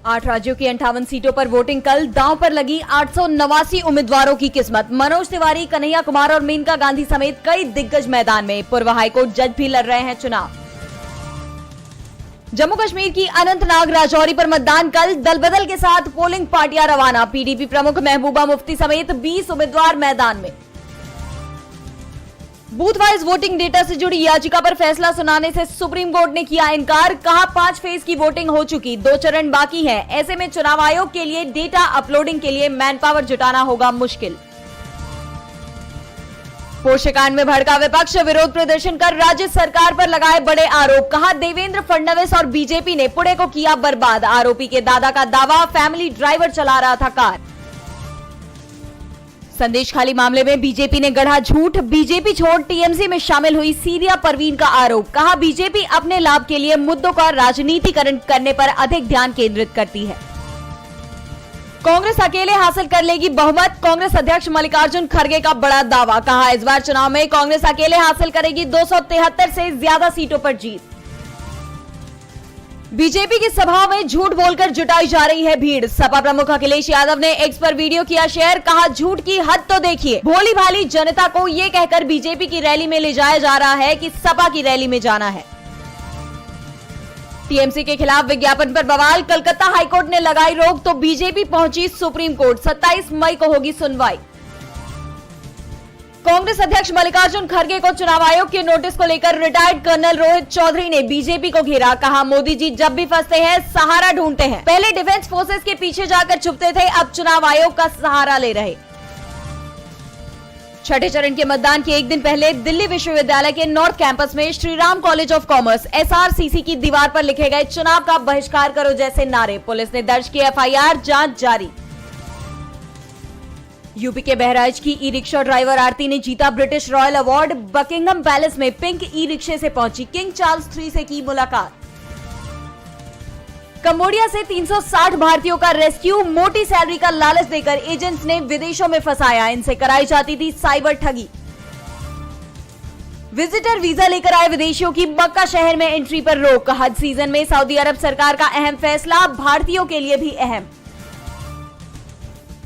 8 राज्यों की 58 सीटों पर वोटिंग कल। दांव पर लगी 889 उम्मीदवारों की किस्मत। मनोज तिवारी, कन्हैया कुमार और मेनका गांधी समेत कई दिग्गज मैदान में। पूर्व हाईकोर्ट जज भी लड़ रहे हैं चुनाव। जम्मू कश्मीर की अनंतनाग राजौरी पर मतदान कल। दल बदल के साथ पोलिंग पार्टियां रवाना। पीडीपी प्रमुख महबूबा मुफ्ती समेत 20 उम्मीदवार मैदान में। बूथ वाइज वोटिंग डेटा से जुड़ी याचिका पर फैसला सुनाने से सुप्रीम कोर्ट ने किया इनकार। कहा 5 फेज की वोटिंग हो चुकी, 2 चरण बाकी हैं। ऐसे में चुनाव आयोग के लिए डेटा अपलोडिंग के लिए मैन पावर जुटाना होगा मुश्किल। पोषकांड में भड़का विपक्ष। विरोध प्रदर्शन कर राज्य सरकार पर लगाए बड़े आरोप। कहा देवेंद्र फडणवीस और बीजेपी ने पुणे को किया बर्बाद। आरोपी के दादा का दावा, फैमिली ड्राइवर चला रहा था कार। संदेश खाली मामले में बीजेपी ने गढ़ा झूठ। बीजेपी छोड़ टीएमसी में शामिल हुई सीरिया परवीन का आरोप। कहा बीजेपी अपने लाभ के लिए मुद्दों का राजनीतिकरण करने पर अधिक ध्यान केंद्रित करती है। कांग्रेस अकेले हासिल कर लेगी बहुमत। कांग्रेस अध्यक्ष मल्लिकार्जुन खड़गे का बड़ा दावा। कहा इस बार चुनाव में कांग्रेस अकेले हासिल करेगी 273 से ज्यादा सीटों पर जीत। बीजेपी की सभाओं में झूठ बोलकर जुटाई जा रही है भीड़। सपा प्रमुख अखिलेश यादव ने एक्स पर वीडियो किया शेयर। कहा झूठ की हद तो देखिए। भोली भाली जनता को ये कहकर बीजेपी की रैली में ले जाया जा रहा है कि सपा की रैली में जाना है। टीएमसी के खिलाफ विज्ञापन पर बवाल। कलकत्ता हाईकोर्ट ने लगाई रोक तो बीजेपी पहुंची सुप्रीम कोर्ट। 27 मई को होगी सुनवाई। कांग्रेस अध्यक्ष मल्लिकार्जुन खड़गे को चुनाव आयोग के नोटिस को लेकर रिटायर्ड कर्नल रोहित चौधरी ने बीजेपी को घेरा। कहा मोदी जी जब भी फंसते हैं सहारा ढूंढते हैं। पहले डिफेंस फोर्सेस के पीछे जाकर छुपते थे, अब चुनाव आयोग का सहारा ले रहे। छठे चरण के मतदान के एक दिन पहले दिल्ली विश्वविद्यालय के नॉर्थ कैंपस में Shriram college of commerce SRCC की दीवार पर लिखे गए चुनाव का बहिष्कार करो जैसे नारे। पुलिस ने दर्ज की एफआईआर, जांच जारी। यूपी के बहराइच की ई रिक्शा ड्राइवर आरती ने जीता British royal award. Buckingham palace में पिंक ई रिक्शे से पहुंची। किंग चार्ल्स III से की मुलाकात। कंबोडिया से 360 भारतीयों का रेस्क्यू। मोटी सैलरी का लालच देकर एजेंट्स ने विदेशों में फंसाया। इनसे कराई जाती थी साइबर ठगी। विजिटर वीजा लेकर आए विदेशियों की मक्का शहर में एंट्री पर रोक। हज सीजन में सऊदी अरब सरकार का अहम फैसला, भारतीयों के लिए भी अहम।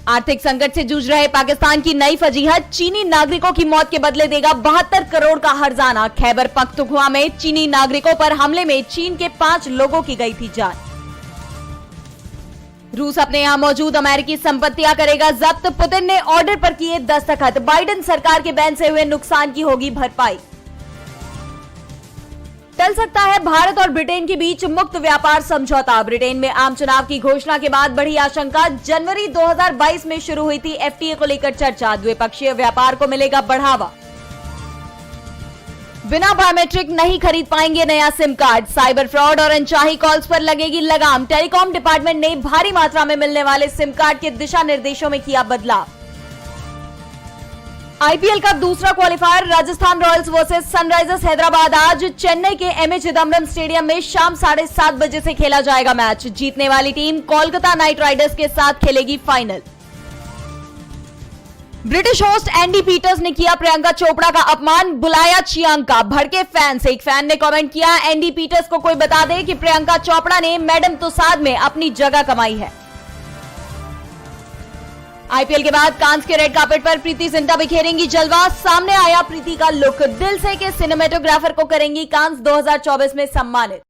आर्थिक संकट से जूझ रहे पाकिस्तान की नई फजीहत। चीनी नागरिकों की मौत के बदले देगा 72 करोड़ का हर्जाना। खैबर पख्तूनख्वा में चीनी नागरिकों पर हमले में चीन के 5 लोगों की गई थी जान। रूस अपने यहां मौजूद अमेरिकी संपत्तियां करेगा जब्त। पुतिन ने ऑर्डर पर किए दस्तखत। बाइडेन सरकार के बैन से हुए नुकसान की होगी भरपाई। टल सकता है भारत और ब्रिटेन के बीच मुक्त व्यापार समझौता। ब्रिटेन में आम चुनाव की घोषणा के बाद बढ़ी आशंका। जनवरी 2022 में शुरू हुई थी एफटीए को लेकर चर्चा। द्विपक्षीय व्यापार को मिलेगा बढ़ावा। बिना बायोमेट्रिक नहीं खरीद पाएंगे नया सिम कार्ड। साइबर फ्रॉड और अनचाही कॉल्स पर लगेगी लगाम। टेलीकॉम डिपार्टमेंट ने भारी मात्रा में मिलने वाले सिम कार्ड के दिशा निर्देशों में किया बदलाव। आईपीएल का दूसरा qualifier Rajasthan Royals versus Sunrisers Hyderabad आज चेन्नई के एमए चिदम्बरम स्टेडियम में शाम 7:30 बजे से खेला जाएगा मैच। जीतने वाली टीम कोलकाता नाइट राइडर्स के साथ खेलेगी final. British host Andy Peters ने किया प्रियंका चोपड़ा का अपमान। बुलाया चियांग का। भड़के फैंस। एक फैन ने कमेंट किया एंडी पीटर्स को कोई बता दे कि प्रियंका चोपड़ा ने मैडम तुसाद में अपनी जगह कमाई है। आईपीएल के बाद कांस के रेड कार्पेट पर प्रीति जिंटा बिखेरेंगी जलवा। सामने आया प्रीति का लुक। दिल से के सिनेमेटोग्राफर को करेंगी कांस 2024 में सम्मानित।